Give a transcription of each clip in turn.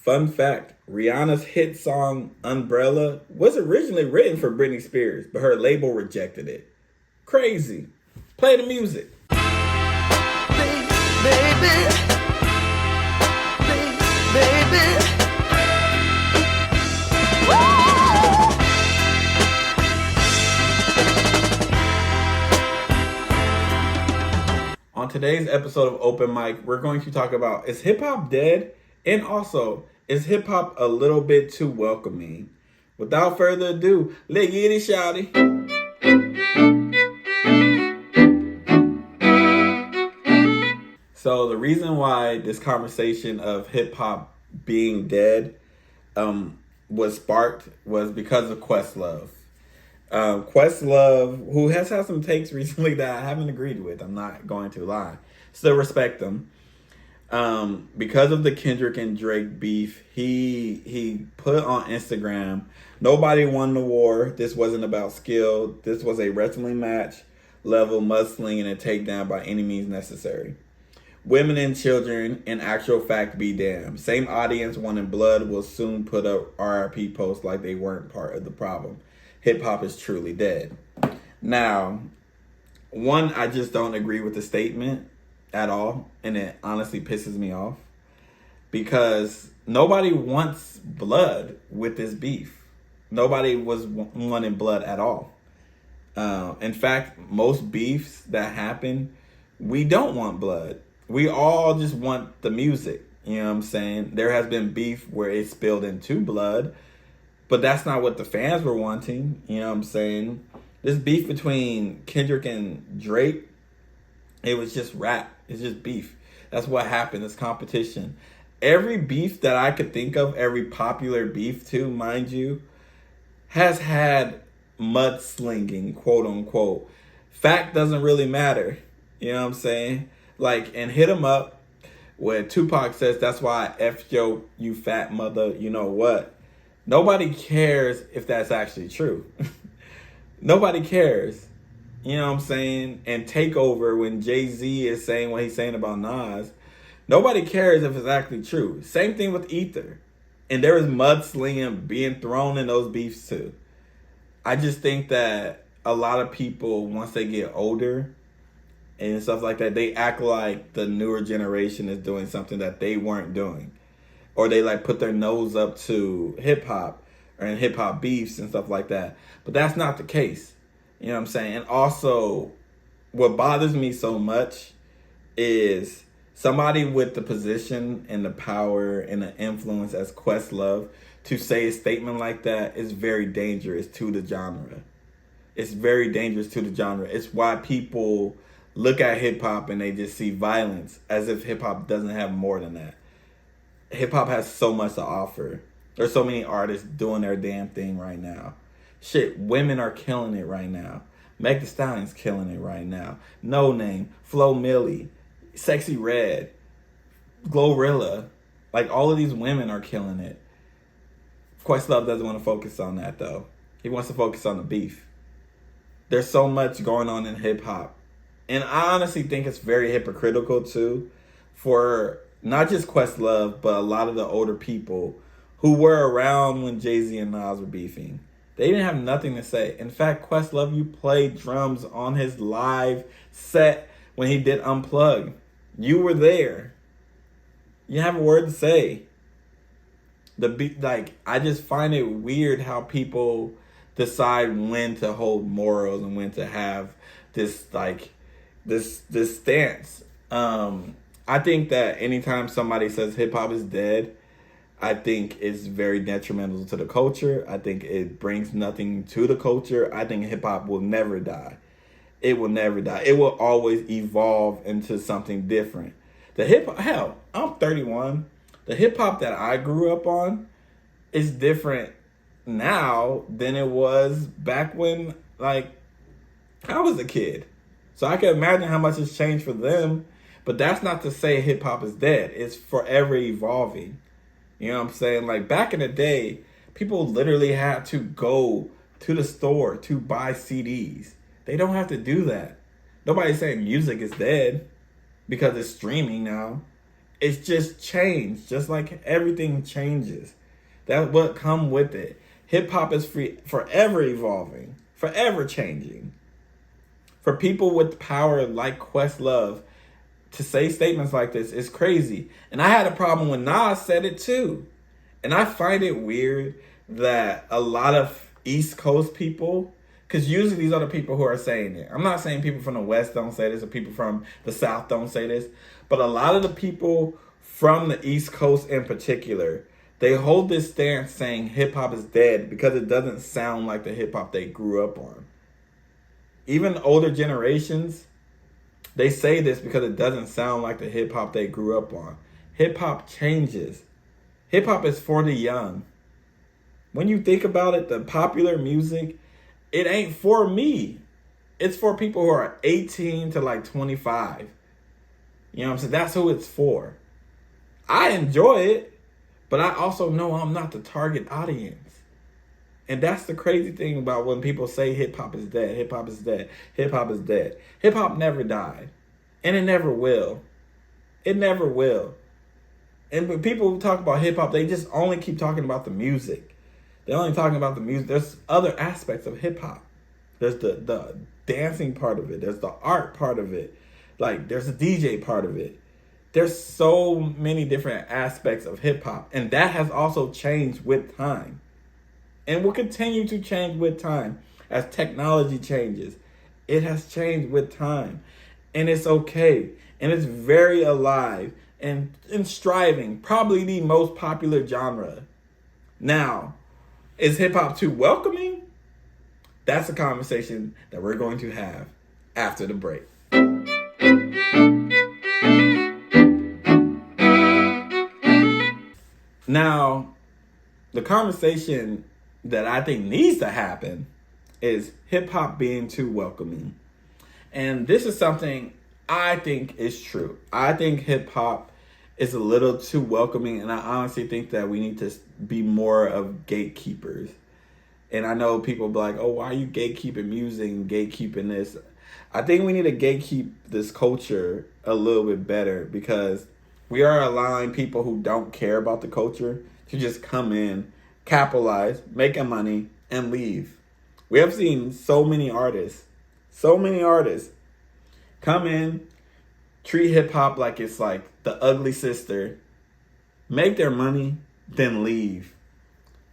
Fun fact, Rihanna's hit song Umbrella was originally written for Britney Spears, but her label rejected it. Crazy. Play the music. Baby. On today's episode of Open M.I.C, we're going to talk about, is hip-hop dead? And also, is hip-hop a little bit too welcoming? Without further ado, let's get it, shawty. So the reason why this conversation of hip-hop being dead was sparked was because of Questlove. Questlove, who has had some takes recently that I haven't agreed with, I'm not going to lie. Still respect them. Because of the Kendrick and Drake beef, he put on Instagram, nobody won the war. This wasn't about skill. This was a wrestling match level mudslinging and takedown by any means necessary. Women and children, in actual fact, be damned. Same audience wanting blood will soon put up RIP posts like they weren't part of the problem. Hip-hop is truly dead. Now, one, I just don't agree with the statement at all, and it honestly pisses me off because nobody wants blood with this beef. Nobody was wanting blood at all. In fact, most beefs that happen, we don't want blood. We all just want the music. You know what I'm saying? There has been beef where it spilled into blood, but that's not what the fans were wanting. You know what I'm saying? This beef between Kendrick and Drake, it was just rap. It's just beef. That's what happened. It's competition. Every beef that I could think of, every popular beef too, mind you, has had mudslinging, quote unquote. Fact doesn't really matter. You know what I'm saying? Like, and Hit 'Em Up, where Tupac says, that's why I F yo, you fat mother, you know what? Nobody cares if that's actually true. Nobody cares. You know what I'm saying? And Takeover, when Jay-Z is saying what he's saying about Nas, nobody cares if it's actually true. Same thing with Ether. And there is mudslinging being thrown in those beefs too. I just think that a lot of people, once they get older and stuff like that, they act like the newer generation is doing something that they weren't doing. Or they like put their nose up to hip-hop or in hip-hop beefs and stuff like that. But that's not the case. You know what I'm saying? And also, what bothers me so much is somebody with the position and the power and the influence as Questlove to say a statement like that is very dangerous to the genre. It's very dangerous to the genre. It's why people look at hip-hop and they just see violence as if hip-hop doesn't have more than that. Hip-hop has so much to offer. There's so many artists doing their damn thing right now. Shit, women are killing it right now. Meg Thee Stallion's killing it right now. No Name, Flo Milli, Sexy Red, Glorilla. Like, all of these women are killing it. Questlove doesn't want to focus on that, though. He wants to focus on the beef. There's so much going on in hip-hop. And I honestly think it's very hypocritical, too, for not just Questlove, but a lot of the older people who were around when Jay-Z and Nas were beefing. They didn't have nothing to say. In fact, Questlove, you played drums on his live set when he did Unplugged. You were there. You have a word to say. The beat, like, I just find it weird how people decide when to hold morals and when to have this, like, this stance. I think that anytime somebody says hip hop is dead, I think it's very detrimental to the culture. I think it brings nothing to the culture. I think hip-hop will never die. It will never die. It will always evolve into something different. Hell, I'm 31. The hip-hop that I grew up on is different now than it was back when, like, I was a kid. So I can imagine how much it's changed for them. But that's not to say hip-hop is dead. It's forever evolving. You know what I'm saying? Like, back in the day, people literally had to go to the store to buy CDs. They don't have to do that. Nobody's saying music is dead because it's streaming now. It's just changed, just like everything changes. That's what come with it. Hip hop is forever evolving, forever changing. For people with power like Questlove to say statements like this is crazy. And I had a problem when Nas said it too. And I find it weird that a lot of East Coast people, because usually these are the people who are saying it. I'm not saying people from the West don't say this or people from the South don't say this, but a lot of the people from the East Coast in particular, they hold this stance saying hip hop is dead because it doesn't sound like the hip hop they grew up on. Even older generations, they say this because it doesn't sound like the hip hop they grew up on. Hip hop changes. Hip hop is for the young. When you think about it, the popular music, it ain't for me. It's for people who are 18 to like 25. You know what I'm saying? That's who it's for. I enjoy it, but I also know I'm not the target audience. And that's the crazy thing about when people say hip hop is dead, hip hop is dead, hip hop is dead. Hip hop never died. And it never will. It never will. And when people talk about hip hop, they just only keep talking about the music. They're only talking about the music. There's other aspects of hip hop. There's the dancing part of it. There's the art part of it. Like, there's the DJ part of it. There's so many different aspects of hip hop. And that has also changed with time. And will continue to change with time as technology changes. It has changed with time. And it's okay. And it's very alive and striving. Probably the most popular genre. Now, is hip hop too welcoming? That's a conversation that we're going to have after the break. Now, the conversation that I think needs to happen is hip hop being too welcoming. And this is something I think is true. I think hip hop is a little too welcoming, and I honestly think that we need to be more of gatekeepers. And I know people be like, oh, why are you gatekeeping music and gatekeeping this? I think we need to gatekeep this culture a little bit better because we are allowing people who don't care about the culture to just come in, capitalize, making money, and leave. We have seen so many artists come in, treat hip hop like it's like the ugly sister, make their money, then leave.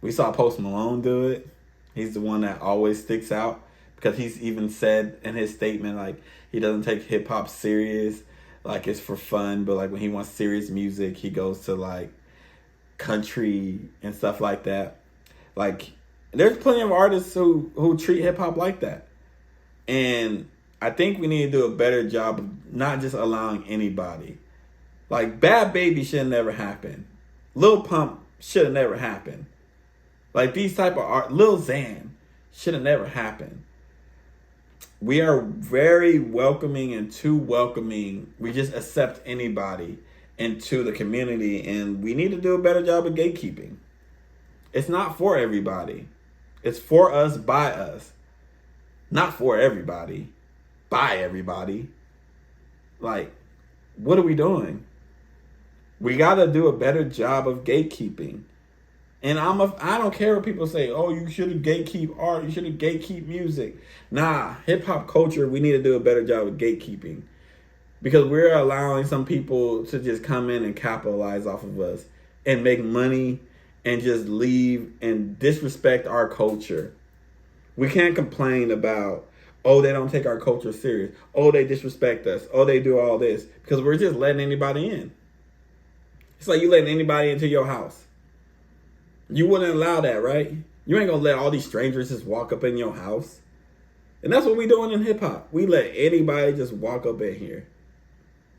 We saw Post Malone do it. He's the one that always sticks out because he's even said in his statement, like, he doesn't take hip hop serious, like it's for fun, but like when he wants serious music, he goes to like country and stuff like that. Like, there's plenty of artists who treat hip hop like that. And I think we need to do a better job of not just allowing anybody. Like, Bad Baby should never happen. Lil Pump should have never happened. Like, these type of art, Lil Xan should have never happened. We are very welcoming and too welcoming. We just accept anybody into the community, and we need to do a better job of gatekeeping. It's not for everybody. It's for us, by us. Not for everybody, by everybody. Like, what are we doing? We got to do a better job of gatekeeping. And I don't care what people say. Oh, you shouldn't gatekeep art. You shouldn't gatekeep music. Nah, hip hop culture, we need to do a better job of gatekeeping. Because we're allowing some people to just come in and capitalize off of us and make money and just leave and disrespect our culture. We can't complain about, oh, they don't take our culture serious. Oh, they disrespect us. Oh, they do all this. Because we're just letting anybody in. It's like you letting anybody into your house. You wouldn't allow that, right? You ain't gonna let all these strangers just walk up in your house. And that's what we doing in hip hop. We let anybody just walk up in here.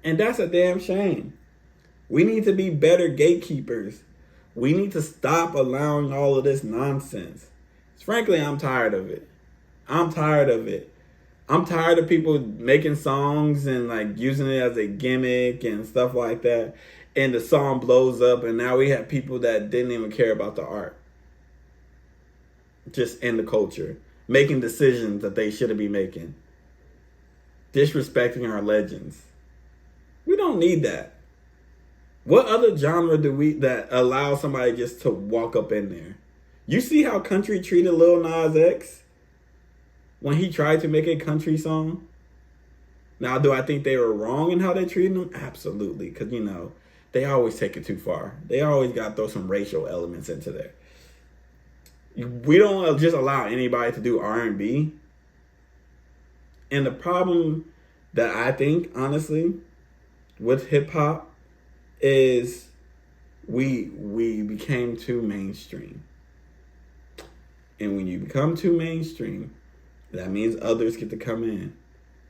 And that's a damn shame. We need to be better gatekeepers. We need to stop allowing all of this nonsense. Frankly, I'm tired of it. I'm tired of it. I'm tired of people making songs and like using it as a gimmick and stuff like that. And the song blows up, and now we have people that didn't even care about the art. Just in the culture. Making decisions that they shouldn't be making. Disrespecting our legends. We don't need that. What other genre do we that allow somebody just to walk up in there? You see how country treated Lil Nas X when he tried to make a country song? Now, do I think they were wrong in how they treated him? Absolutely, because they always take it too far. They always got to throw some racial elements into there. We don't just allow anybody to do R&B. And the problem that I think, honestly, with hip hop is we became too mainstream. And when you become too mainstream, that means others get to come in.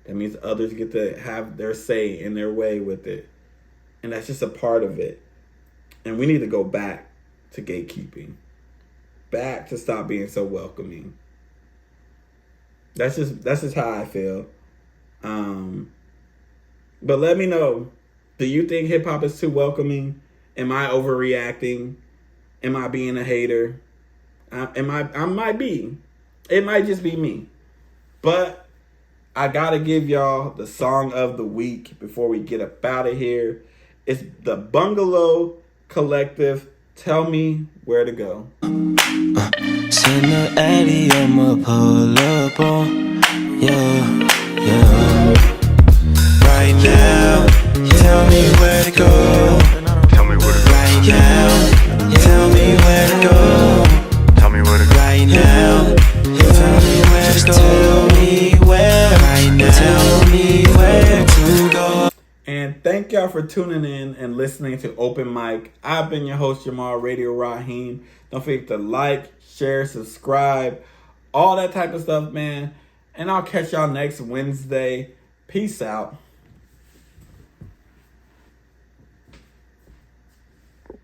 That means others get to have their say and their way with it. And that's just a part of it. And we need to go back to gatekeeping. Back to stop being so welcoming. That's just how I feel. But let me know. Do you think hip hop is too welcoming? Am I overreacting? Am I being a hater? I might be. It might just be me. But I gotta give y'all the song of the week before we get up out of here. It's the Bungalow Collective. Tell me where to go. Send the Addy, I'ma pull up on. Yeah. Right now, tell me where to go. Tell me where to go. Right now, tell me where to go. Tell me where to go. Right now, tell me where to go. Tell me where. Right now, tell me where to go. And thank y'all for tuning in and listening to Open Mic. I've been your host, Jamal, Radio Raheem. Don't forget to like, share, subscribe, all that type of stuff, man. And I'll catch y'all next Wednesday. Peace out.